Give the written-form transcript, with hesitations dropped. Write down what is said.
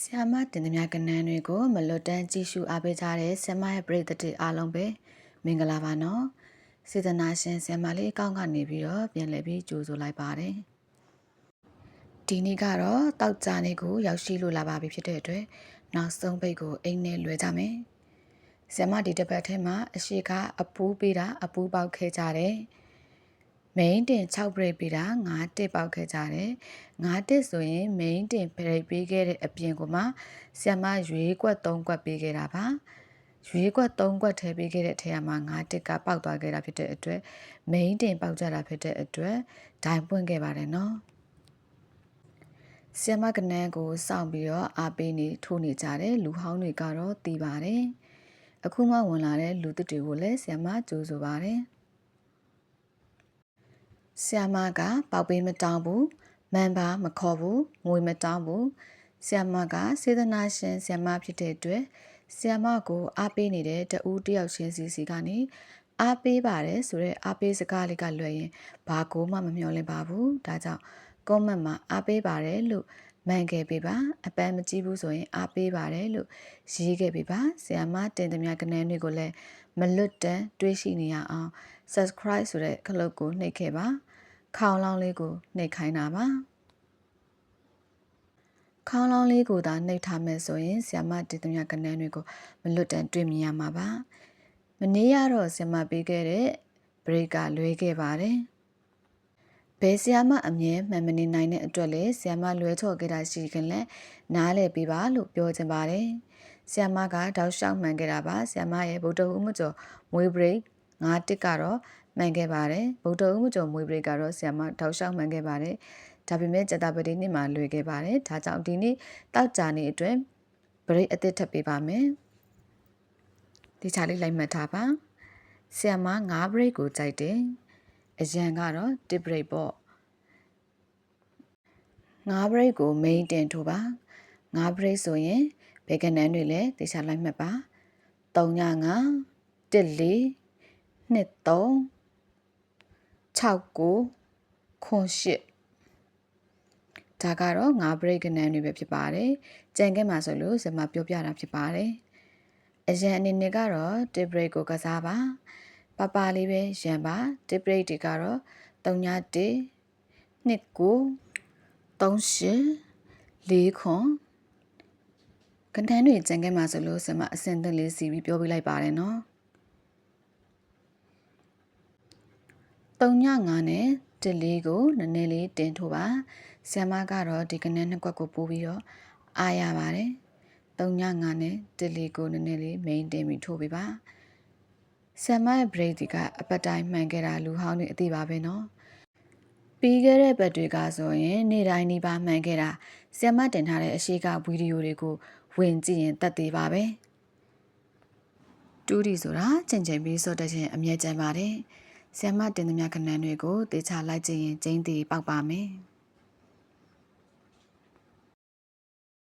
ဆ iam မတင်သမျှကဏ္ဍတွေကိုမလွတ်တမ်းကြည့်ရှုအားပေးကြတဲ့ဆ iam မရဲ့ပရိသတ်တွေအားလုံးပဲမင်္ဂလာပါနော်စေတနာရှင်ဆ iam မလေးအကောင့်ကနေပြီးတော့ပြန်လည်ပြီးကြိုဆိုလိုက်ပါတယ်ဒီနေ့ကတော့တောက်ကြနေကိုရောက်ရှိလို့လာပါပြီဖြစ်တဲ့အတွက်နောက်ဆုံးပိတ်ကိုအိမ်နဲ့လွှဲကြမယ်ဆ iam မဒီတစ်ပတ်ထဲမှာအရှိကအပူးပေးတာအပူးပေါက်ခဲ့ကြတယ်main တင်6 break ပေးတာ9တစ်ပေါက်ခဲ့ကြတယ်9တစ်ဆိုရင် main တင် break ပေးခဲ့တဲ့အပြင်ကိုမှဆ iam မရွေးကွက်3ကွက်ပေးခဲ့တာပါရွေးကွက်3ကွက်ထည့်ပေးခဲ့တဲ့အထက်မှာ9တစ်ကပေါက်သွားခဲ့တာဖြစ်တဲ့အတွက် main တင်ပေါက်ကြတာဖြစ်တဲ့အတွက်ဒိုင်ပွင့်ခဲ့ပါတယ်နော်ဆ iam မကနန်းကိုစောင့်ပြီးတော့အားပေးနေထိုးနေကြတယ်လူဟောင်းတွေကတော့တီးပါတယ်အခုမှဝင်လာတဲ့လူသစ်တွေကိုလည်းဆ iam မကြိုးဆိုပါတယ်ဆ iam မကပေါက်ပေးမတောင်းဘူးမန်ပါမခေါ်ဘူးငွေမတောင်းဘူးဆ iam မကစေတနာရှင်ဆ iam မဖြစ်တဲ့အတွက်ဆ iam မကိုအားပေးနေတဲ့တဦးတယောက်ချင်းစီကနေအားပေးပါတယ်ဆိုတော့အားပေးစကားလေးကလွယ်ရင်ဘာကိုမှမမျှော်လင့်ပါဘူးဒါကြောင့် comment မှာအားပေးပါတယ်လို့မှန်ခဲ့ပေးပါအပန်းမကြည့်ဘူးဆိုရင်အားပေးပါတယ်လို့ရေးခဲ့ပေးပါဆ iam မတင်သမျှကဏ္ဍတွေကိုလည်းမလွတ်တမ်းတွေးရှိနေရအောင် subscribe ဆိုတဲ့ခလုတ်ကိုနှိပ်ခဲ့ပါခေါင်းလောင်းလေးကိုနှိပ်ခိုင်းတာပါခေါင်းလောင်းလေးကိုသာနှိပ်ထားမယ်ဆိုရင်ဆ iam မတင်သမျှကဏ္ဍတွေကိုမလွတ်တမ်းတွေ့မြင်ရမှာပါမနေ့ကတော့ဆ iam မပေးခဲ့တဲ့ break ကလွဲခဲ့ပါတယ်ဘယ်ဆ iam မအမြဲမှန်မနေနိုင်တဲ့အတွက်လေဆ iam မလွဲချော်ခဲ့တာရှိခင်လဲနားလည်ပေးပါလို့ပြောချင်ပါတယ်ဆ iam မကတောက်လျှောက်မှန်ခဲ့တာပါဆ iam မရဲ့ဗုဒ္ဓဦးမကျော်မွေး break 9တစ်ကတော့မှန်ခဲ့ပါတယ်ဗုဒ္ဓဦးမကျော်မွေး break ကတော့ဆ iam မတောက်လျှောက်မှန်ခဲ့ပါတယ်ဒါပေမဲ့ကျတာပတိနေ့မှာလွယ်ခဲ့ပါတယ်ဒါကြောင့်ဒီနေ့တောက်ကြနေအတွင်း break အသစ်ထပ်ပေးပါမယ်ဒီချာလေးလိုက်မှတ်ထားပါဆ iam မ9 break ကိုကြိုက်တယ်အရန်ကတော့1 break ပေါ့9 break ကို main တင်ထိုးပါ9 break ဆိုရင်ဘယ်ကဏ္ဍတွေလဲတေချာလိုက်မှတ်ပါ3ည9 1 4 2 3 6 9 ခွန်8ဒါကတော့9 break ကဏ္ဍတွေပဲဖြစ်ပါတယ်ကြံခဲ့မှာဆိုလို့ဇမပြောပြတာဖြစ်ပါတယ်အရန်အနေနဲ့ကတော့1 break ကိုကစားပါပပလေးပဲရန်ပါ1 break တွေကတော့3ည1 2 9 3 8 4ခွန်ကဏ္ဍတွေကြံခဲ့မှာဆိုလို့ဇမအစင်သင့်လေးစီပြီးပြောပြလိုက်ပါတယ်နော်3ည9နဲ့1 4ကိုနည်းနည်းလေးတင်ထိုးပါဆ iam မကတော့ဒီကဏ္ဍနှစ်ကွက်ကိုပို့ပြီးတော့အားရပါတယ်3ည9နဲ့1 4ကိုနည်းနည်းလေး main တင်ပြီးထိုးပေးပါဆ iam မရဲ့ break ဒီကအပတ်တိုင်းမှန်ခဲ့တာလူဟောင်းတွေအသိပါပဲနော်ပြီးခဲ့တဲ့ဘက်တွေကဆိုရင်နေ့တိုင်းနှီးပါမှန်ခဲ့တာဆ iam မတင်ထားတဲ့အရှိကဗီဒီယိုတွေကိုဝင်ကြည့်ရင်တက်သေးပါပဲတူးဒီဆိုတာချိန်ချိန်ပြီးစော့တက်ခြင်းအမြဲတမ်းပါတယ်ဆ iam မတင်သမျှခဏန်းတွေကိုတေချာလိုက်ကြည့်ရင်ကျင်းသေးပေါက်ပါမယ်